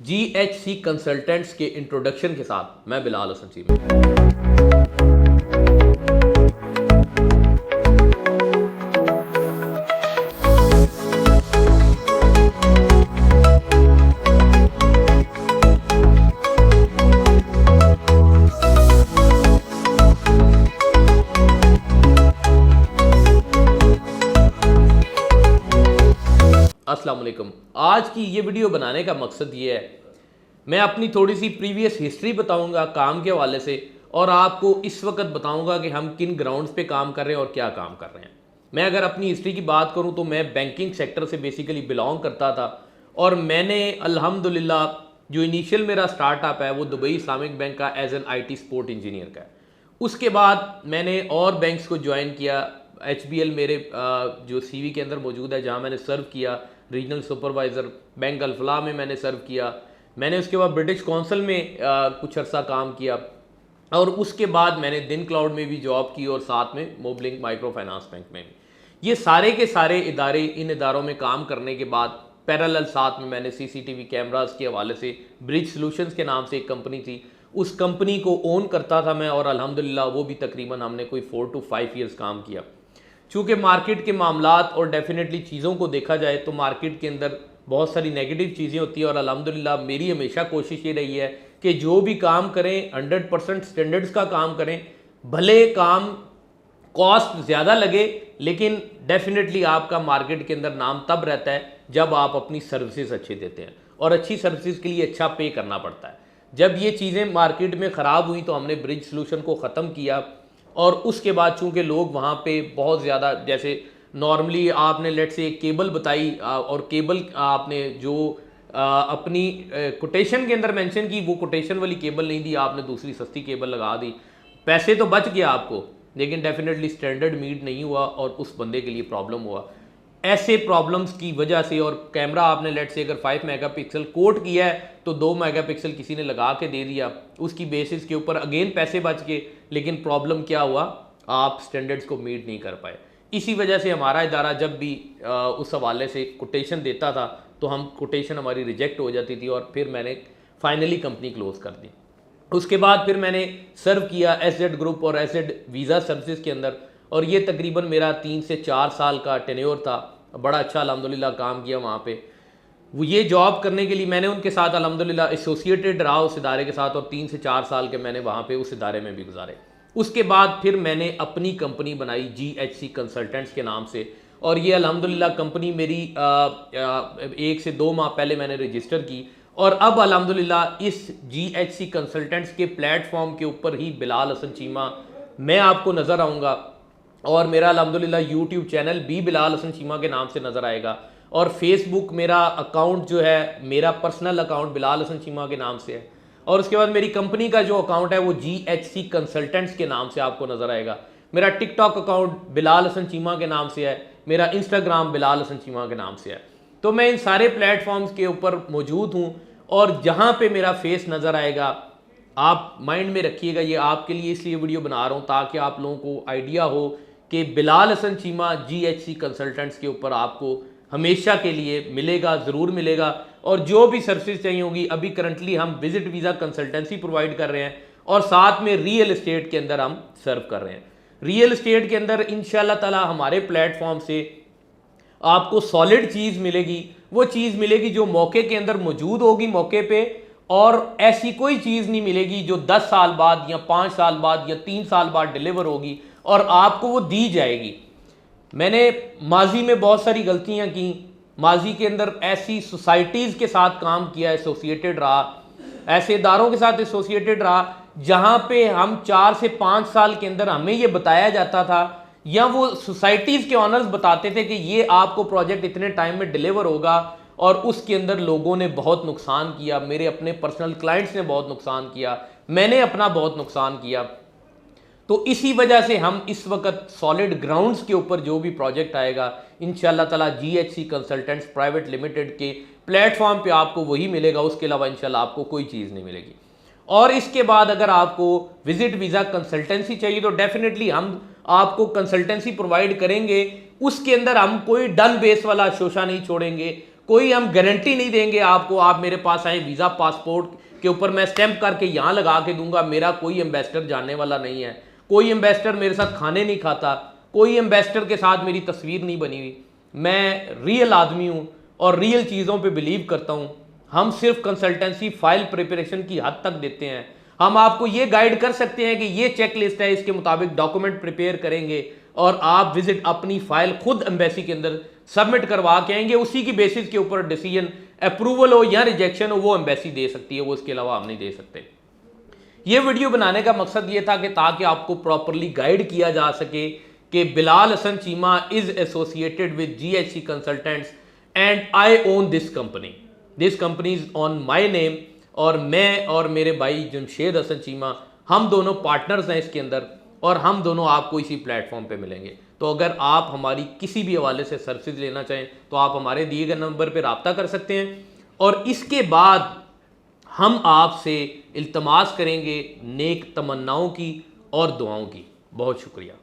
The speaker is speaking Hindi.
GHC कंसल्टेंट्स के इंट्रोडक्शन के साथ मैं बिलाल हसन चीमा। अस्सलाम वालेकुम। आज की ये वीडियो बनाने का मकसद ये है, मैं अपनी थोड़ी सी प्रीवियस हिस्ट्री बताऊंगा काम के हवाले से, और आपको इस वक्त बताऊंगा कि हम किन ग्राउंड्स पे काम कर रहे हैं और क्या काम कर रहे हैं। मैं अगर अपनी हिस्ट्री की बात करूं तो मैं बैंकिंग सेक्टर से बेसिकली बिलोंग करता था, और मैंने अल्हम्दुलिल्लाह जो इनिशियल मेरा स्टार्टअप है वो दुबई इस्लामिक बैंक का as an IT support engineer का है। उसके बाद मैंने और बैंक्स को ज्वाइन किया। HBL मेरे जो CV के अंदर मौजूद है, जहाँ मैंने सर्व किया रीजनल सुपरवाइज़र। बैंक अल-फलाह में मैंने सर्व किया। मैंने उसके बाद ब्रिटिश काउंसिल में कुछ अर्सा काम किया, और उसके बाद मैंने दिन क्लाउड में भी जॉब की, और साथ में मोबलिंक माइक्रो फाइनेंस बैंक में भी। ये सारे के सारे इदारे, इन इदारों में काम करने के बाद पैरेलल साथ में मैंने CCTV कैमरास के हवाले से ब्रिज सॉल्यूशंस के नाम से एक कंपनी थी, उस कंपनी को ओन करता था मैं, और अल्हम्दुलिल्लाह वो भी तकरीबन हमने कोई 4 to 5 ईयर्स काम किया। चूँकि मार्केट के मामलात और डेफिनेटली चीज़ों को देखा जाए तो मार्केट के अंदर बहुत सारी नेगेटिव चीज़ें होती हैं, और अल्हम्दुलिल्लाह मेरी हमेशा कोशिश ये रही है कि जो भी काम करें 100% स्टैंडर्ड्स का काम करें। भले काम कॉस्ट ज़्यादा लगे, लेकिन डेफिनेटली आपका मार्केट के अंदर नाम तब रहता है जब आप अपनी सर्विसेज अच्छे देते हैं, और अच्छी सर्विसेज के लिए अच्छा पे करना पड़ता है। जब ये चीज़ें मार्केट में ख़राब हुई तो हमने ब्रिज सॉल्यूशन को ख़त्म किया, और उसके बाद चूंकि लोग वहाँ पे बहुत ज़्यादा, जैसे नॉर्मली आपने लेट से एक केबल बताई, और केबल आपने जो अपनी कोटेशन के अंदर मेंशन की, वो कोटेशन वाली केबल नहीं दी, आपने दूसरी सस्ती केबल लगा दी। पैसे तो बच गया आपको, लेकिन डेफिनेटली स्टैंडर्ड मीट नहीं हुआ और उस बंदे के लिए प्रॉब्लम हुआ। ऐसे प्रॉब्लम्स की वजह से, और कैमरा आपने लेट से अगर 5 मेगापिक्सल कोट किया है तो 2 मेगापिक्सल किसी ने लगा के दे दिया, उसकी बेसिस के ऊपर अगेन पैसे बच गए, लेकिन प्रॉब्लम क्या हुआ, आप स्टैंडर्ड्स को मीट नहीं कर पाए। इसी वजह से हमारा इदारा जब भी उस हवाले से कोटेशन देता था तो हम कोटेशन हमारी रिजेक्ट हो जाती थी, और फिर मैंने फाइनली कंपनी क्लोज कर दी। उसके बाद फिर मैंने सर्व किया SZ ग्रुप और SZ वीज़ा सर्विसेज के अंदर, और ये तकरीबन मेरा 3 से 4 साल का टेन्योर था। बड़ा अच्छा अल्हम्दुलिल्लाह काम किया वहाँ पे। वो ये जॉब करने के लिए मैंने उनके साथ अल्हम्दुलिल्लाह एसोसिएटेड रहा उस इदारे के साथ, और 3 से 4 साल के मैंने वहाँ पे उस इदारे में भी गुजारे। उसके बाद फिर मैंने अपनी कंपनी बनाई GHC कंसल्टेंट्स के नाम से, और ये अल्हम्दुलिल्लाह कंपनी मेरी 1 से 2 माह पहले मैंने रजिस्टर की, और अब अल्हम्दुलिल्लाह इस GHC कंसल्टेंट्स के प्लेटफॉर्म के ऊपर ही बिलाल हसन चीमा मैं आपको नज़र आऊँगा, और मेरा अल्हम्दुलिल्लाह यूट्यूब चैनल भी बिलाल हसन चीमा के नाम से नज़र आएगा, और फेसबुक मेरा अकाउंट जो है, मेरा पर्सनल अकाउंट बिलाल हसन चीमा के नाम से है, और उसके बाद मेरी कंपनी का जो अकाउंट है वो GHC कंसल्टेंट्स के नाम से आपको नज़र आएगा। मेरा टिकटॉक अकाउंट बिलाल हसन चीमा के नाम से है, मेरा इंस्टाग्राम बिलाल हसन चीमा के नाम से है। तो मैं इन सारे प्लेटफॉर्म्स के ऊपर मौजूद हूँ, और जहाँ पर मेरा फेस नज़र आएगा आप माइंड में रखिएगा। ये आपके लिए इसलिए वीडियो बना रहा हूँ ताकि आप लोगों को आइडिया हो कि बिलाल हसन चीमा GHC कंसल्टेंट्स के ऊपर आपको हमेशा के लिए मिलेगा, ज़रूर मिलेगा। और जो भी सर्विसेज चाहिए होगी, अभी करंटली हम विजिट वीज़ा कंसल्टेंसी प्रोवाइड कर रहे हैं, और साथ में रियल एस्टेट के अंदर हम सर्व कर रहे हैं। रियल एस्टेट के अंदर इंशाल्लाह ताला हमारे प्लेटफॉर्म से आपको सॉलिड चीज़ मिलेगी, वो चीज़ मिलेगी जो मौके के अंदर मौजूद होगी मौके पे, और ऐसी कोई चीज़ नहीं मिलेगी जो 10 साल बाद या 5 साल बाद या 3 साल बाद डिलीवर होगी और आपको वो दी जाएगी। मैंने माजी में बहुत सारी गलतियां की, माजी के अंदर ऐसी सोसाइटीज़ के साथ काम किया, एसोसिएटेड रहा, ऐसे इदारों के साथ एसोसिएटेड रहा जहां पे हम 4 से 5 साल के अंदर हमें ये बताया जाता था, या वो सोसाइटीज़ के ऑनर्स बताते थे कि ये आपको प्रोजेक्ट इतने टाइम में डिलीवर होगा, और उसके अंदर लोगों ने बहुत नुकसान किया। मेरे अपने पर्सनल क्लाइंट्स ने बहुत नुकसान किया, मैंने अपना बहुत नुकसान किया। तो इसी वजह से हम इस वक्त सॉलिड ग्राउंड्स के ऊपर जो भी प्रोजेक्ट आएगा इंशाल्लाह ताला GHC कंसल्टेंट्स प्राइवेट लिमिटेड के प्लेटफॉर्म पे आपको वही मिलेगा, उसके अलावा इंशाल्लाह आपको कोई चीज़ नहीं मिलेगी। और इसके बाद अगर आपको विजिट वीज़ा कंसल्टेंसी चाहिए तो डेफिनेटली हम आपको कंसल्टेंसी प्रोवाइड करेंगे। उसके अंदर हम कोई डन बेस वाला शोशा नहीं छोड़ेंगे, कोई हम गारंटी नहीं देंगे आपको, आप मेरे पास आए वीज़ा पासपोर्ट के ऊपर मैं स्टैंप करके यहाँ लगा के दूंगा, मेरा कोई एम्बेसडर जानने वाला नहीं है, कोई एम्बेसडर मेरे साथ खाने नहीं खाता, कोई एम्बेसडर के साथ मेरी तस्वीर नहीं बनी हुई। मैं रियल आदमी हूँ और रियल चीज़ों पे बिलीव करता हूँ। हम सिर्फ कंसल्टेंसी फाइल प्रिपरेशन की हद तक देते हैं। हम आपको ये गाइड कर सकते हैं कि ये चेक लिस्ट है, इसके मुताबिक डॉक्यूमेंट प्रिपेयर करेंगे और आप विजिट अपनी फाइल खुद एम्बेसी के अंदर सबमिट करवा के आएंगे। उसी की बेसिस के ऊपर डिसीजन अप्रूवल हो या रिजेक्शन हो वो एम्बेसी दे सकती है, वो इसके अलावा हम नहीं दे सकते। ये वीडियो बनाने का मकसद ये था कि ताकि आपको प्रॉपरली गाइड किया जा सके कि Bilal Hasan Cheema is associated with GHC consultants and I own this company is on my name, और मैं और मेरे भाई जमशेद हसन चीमा हम दोनों पार्टनर्स हैं इसके अंदर, और हम दोनों आपको इसी प्लेटफॉर्म पे मिलेंगे। तो अगर आप हमारी किसी भी हवाले से सर्विस लेना चाहें तो आप हमारे दिए गए नंबर पर रब्ता कर सकते हैं, और इसके बाद हम आपसे इल्तमास करेंगे नेक तमन्नाओं की और दुआओं की। बहुत शुक्रिया।